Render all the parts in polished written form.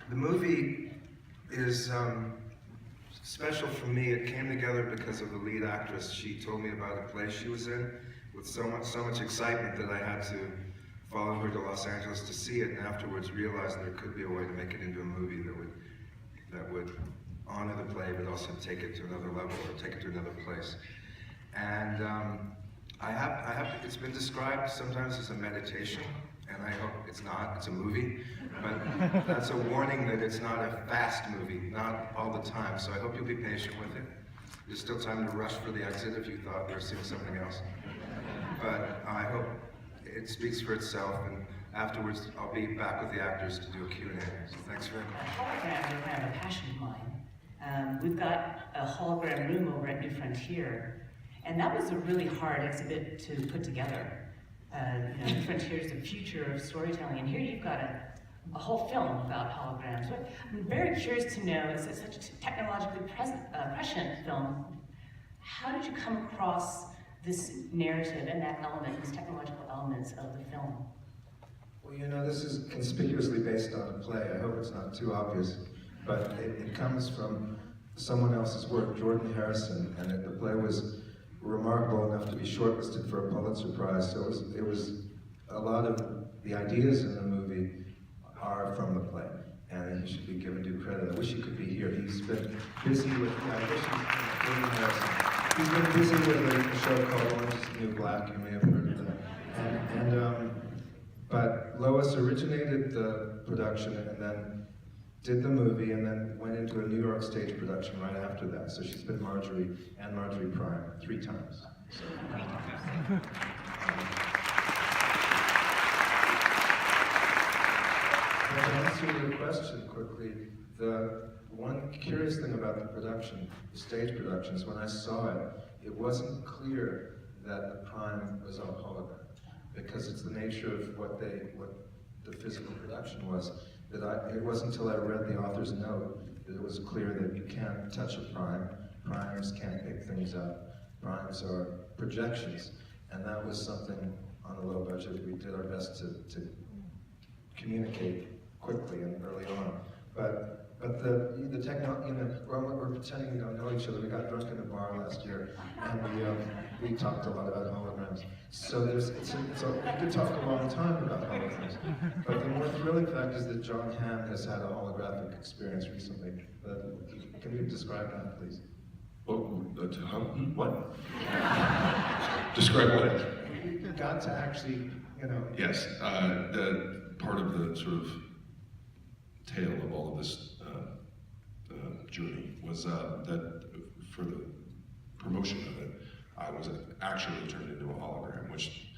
The movie is special for me. It came together because of the lead actress. She told me about a play she was in with so much excitement that I had to follow her to Los Angeles to see it, and afterwards realized there could be a way to make it into a movie that would honor the play, but also take it to another level or take it to another place. And it's been described sometimes as a meditation, and I hope it's not. It's a movie, but that's a warning that it's not a fast movie, not all the time. So I hope you'll be patient with it. There's still time to rush for the exit if you thought you were seeing something else. But I hope it speaks for itself, and afterwards I'll be back with the actors to do a Q&A. So thanks very much. Hologram is kind of a passion of mine. We've got a hologram room over at New Frontier, and that was a really hard exhibit to put together. New Frontier is the future of storytelling, and here you've got a whole film about holograms. So I'm very curious to know, as such a technologically prescient film, how did you come across this narrative and that element, these technological elements of the film? Well, you know, this is conspicuously based on a play. I hope it's not too obvious, but it comes from someone else's work, Jordan Harrison, and the play was remarkable enough to be shortlisted for a Pulitzer Prize. So it was a lot of the ideas in the movie are from the play, and he should be given due credit. I wish he could be here. He's been busy with, Jordan Harrison. He's been busy with a show called Orange is the New Black. You may have heard of that. But Lois originated the production and then did the movie, and then went into a New York stage production right after that. So she's been Marjorie and Marjorie Prime 3 times. So. To answer your question quickly, the one curious thing about the production, the stage production, is when I saw it, it wasn't clear that the Prime was a hologram, because it's the nature of what the physical production was. It wasn't until I read the author's note that it was clear that you can't touch a prime. Primes can't pick things up. Primes are projections, and that was something on a low budget we did our best to communicate quickly and early on. But the technology, we're pretending we don't know each other. We got drunk in a bar last year, and we talked a lot about holograms. So we could talk a long time about holograms. But the more thrilling fact is that John Hamm has had a holographic experience recently. Can you describe that, please? What? Describe what? You got to actually, Yes, the part of the sort of tale of all of this journey was that for the promotion of it, I was actually turned into a hologram, which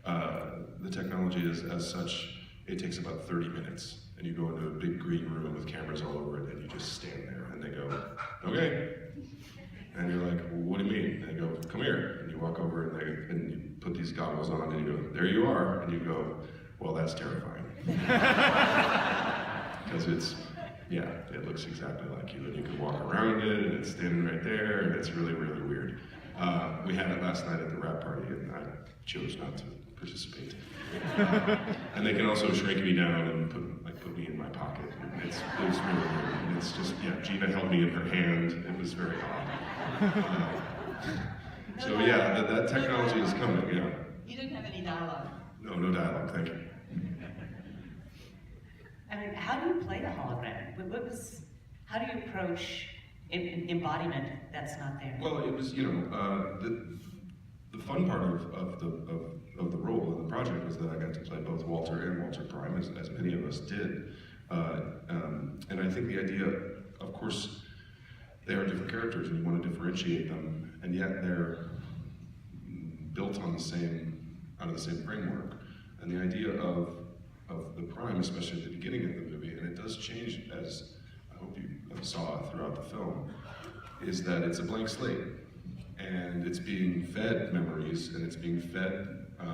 the technology is as such, it takes about 30 minutes. And you go into a big green room with cameras all over it, and you just stand there, and they go, okay. And you're like, well, what do you mean? And they go, come here. And you walk over, and you put these goggles on, and you go, there you are. And you go, well, that's terrifying. Because it looks exactly like you, and you can walk around it, and it's standing right there, and it's really, really weird. We had it last night at the wrap party, and I chose not to participate. And they can also shrink me down and put me in my pocket. It was really weird. And it's just, Geena held me in her hand. It was very odd. So that technology is coming, You didn't have any dialogue. No dialogue, thank you. I mean, how do you play the hologram? How do you approach embodiment that's not there? Well, it was, the fun part of the role of the project was that I got to play both Walter and Walter Prime, as many of us did. And I think the idea, of course, they are different characters and you want to differentiate them, and yet they're built on out of the same framework. And the idea of the Prime, especially at the beginning of the movie, and it does change as I hope you saw throughout the film, is that it's a blank slate. And it's being fed memories, and it's being fed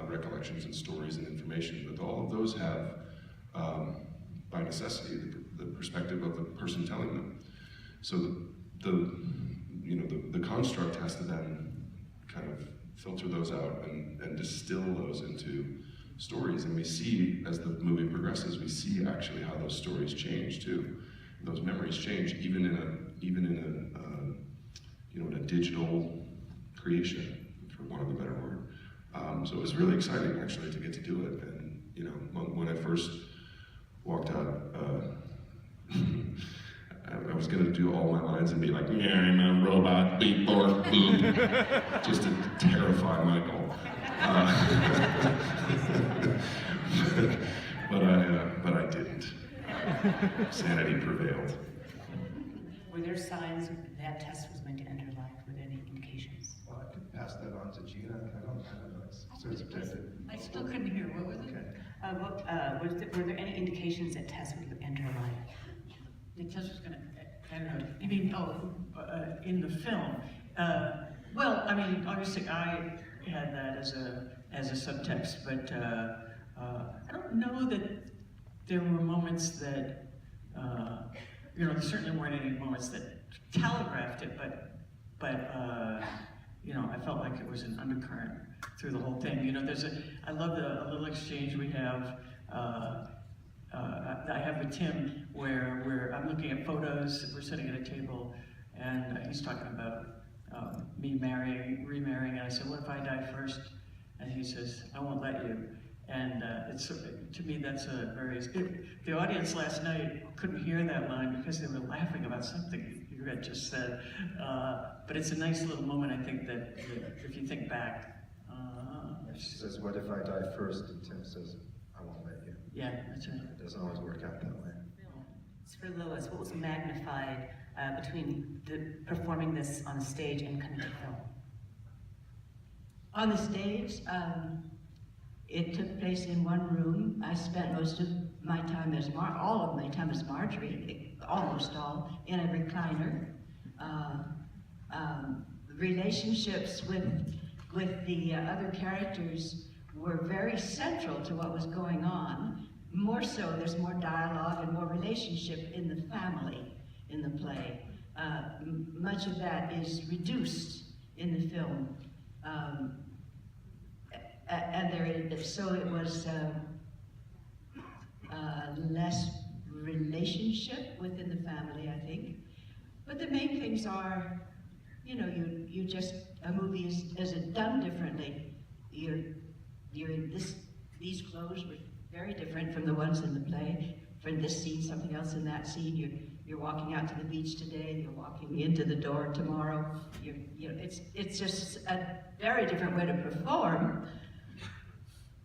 recollections and stories and information, but all of those have, by necessity, the perspective of the person telling them. So the construct has to then kind of filter those out and distill those into stories, and we see, as the movie progresses, we see actually how those stories change too. Those memories change, even in a digital creation, for want of a better word. So it was really exciting actually to get to do it. And when I first walked out, I was gonna do all my lines and be like, "Yeah, I'm a robot, beep, bork, boop," just to terrify Michael. But I didn't. Sanity prevailed. Were there signs that test was meant to enter life? Were there any indications? Well, I could pass that on to Geena. I don't know. So it's objective. I still couldn't hear, what was it? Okay. Were there any indications that Tess would enter life? The test was gonna, I don't know, you mean, in the film? Well, I mean, obviously I had that as a subtext, but I don't know that there were moments that, there certainly weren't any moments that telegraphed it, but I felt like it was an undercurrent through the whole thing. I love a little exchange we have. I have with Tim where I'm looking at photos, we're sitting at a table, and he's talking about me remarrying, and I said, "What if I die first?" And he says, "I won't let you." And to me, that's the audience last night couldn't hear that line because they were laughing about something you had just said. But it's a nice little moment, I think, that if you think back. She says, "What if I die first?" And Tim says, "I won't let you." Yeah, that's right. It doesn't always work out that way. It's for Lois. What was magnified between performing this on the stage and coming to film? On the stage, it took place in one room. I spent most of my time all of my time as Marjorie, almost all, in a recliner. Relationships with the other characters were very central to what was going on. More so, there's more dialogue and more relationship in the family in the play. Much of that is reduced in the film. So it was less relationship within the family, I think. But the main things are, you just, a movie is it done differently. You're in these clothes were very different from the ones in the play. For this scene, something else in that scene. You're walking out to the beach today. You're walking into the door tomorrow. It's just a very different way to perform.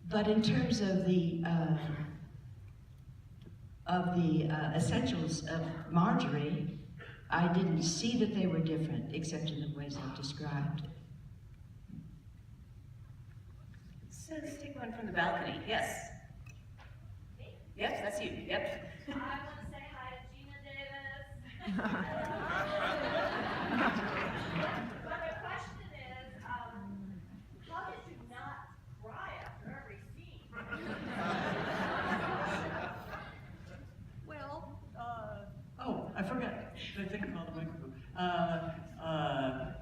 But in terms of the essentials of Marjorie, I didn't see that they were different, except in the ways I've described. So let's take one from the balcony. Yes. Yep, that's you. Yep. I want to say hi to Geena Davis. But my question is, how did you not cry after every scene? Well, I forgot. I think about the microphone.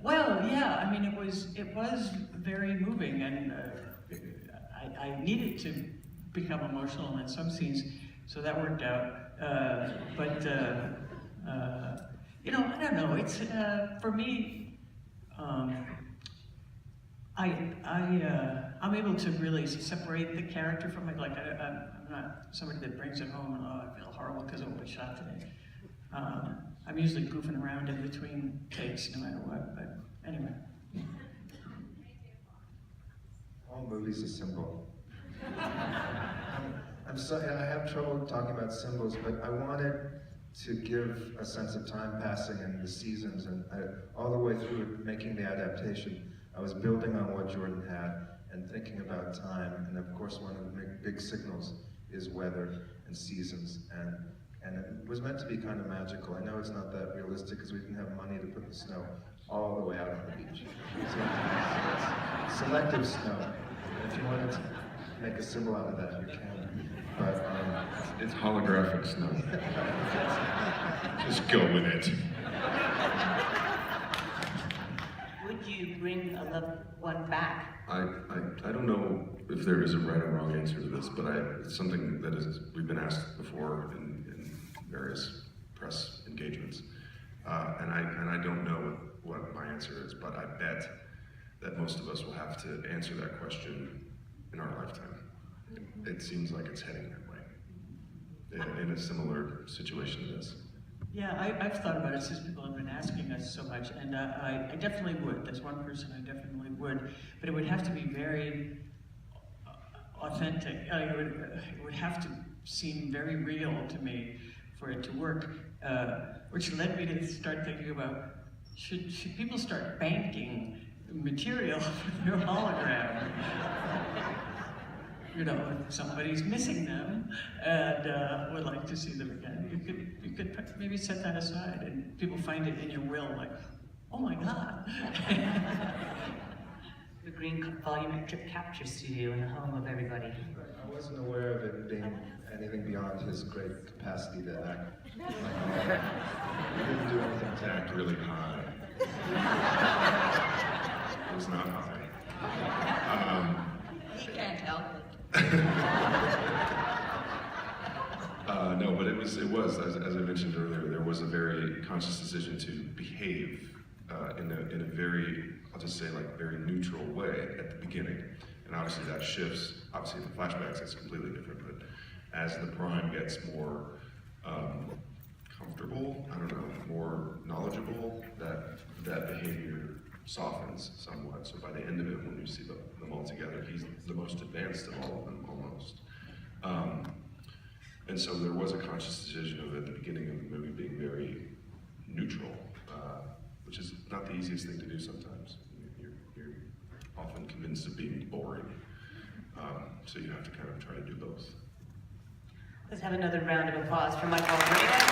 Well, yeah. I mean, it was very moving, and I needed to become emotional in some scenes, so that worked out. But I don't know. It's for me. I'm able to really separate the character from it. Like I'm not somebody that brings it home and I feel horrible because of what we shot today. I'm usually goofing around in between takes, no matter what. But anyway. All movies are symbol. I'm sorry, I have trouble talking about symbols, but I wanted to give a sense of time passing and the seasons, and all the way through making the adaptation, I was building on what Jordan had and thinking about time, and of course one of the big signals is weather and seasons, and it was meant to be kind of magical. I know it's not that realistic because we didn't have money to put the snow all the way out on the beach. So it's selective snow. If you wanted to make a symbol out of that, you can. But It's holographic snow. Just go with it. Would you bring a loved one back? I don't know if there is a right or wrong answer to this, but it's something that we've been asked before in various press engagements, and I don't know what my answer is, but I bet that most of us will have to answer that question in our lifetime. It seems like it's heading that way, in a similar situation to this. Yeah, I've thought about it since people have been asking us so much, and I definitely would. There's one person I definitely would, but it would have to be very authentic. It would have to seem very real to me for it to work, which led me to start thinking about, should people start banking material for their hologram? You know, if somebody's missing them and would like to see them again, you could maybe set that aside, and people find it in your will, like, oh my God. The green volumetric capture studio in the home of everybody. I wasn't aware of it being anything beyond his great capacity to act. He didn't do anything to Act really high. It was not high. He can't help it. No, but it was as I mentioned earlier, there was a very conscious decision to behave in a very, I'll just say, like, very neutral way at the beginning. And obviously that shifts. Obviously in the flashbacks it's completely different, but as the prime gets more comfortable, I don't know, more knowledgeable, that behavior softens somewhat. So by the end of it, when you see them all together, he's the most advanced of all of them, almost. And so there was a conscious decision of, at the beginning of the movie, being very neutral, which is not the easiest thing to do sometimes. You're often convinced of being boring, so you have to kind of try to do both. Let's have another round of applause for Michael Almereyda.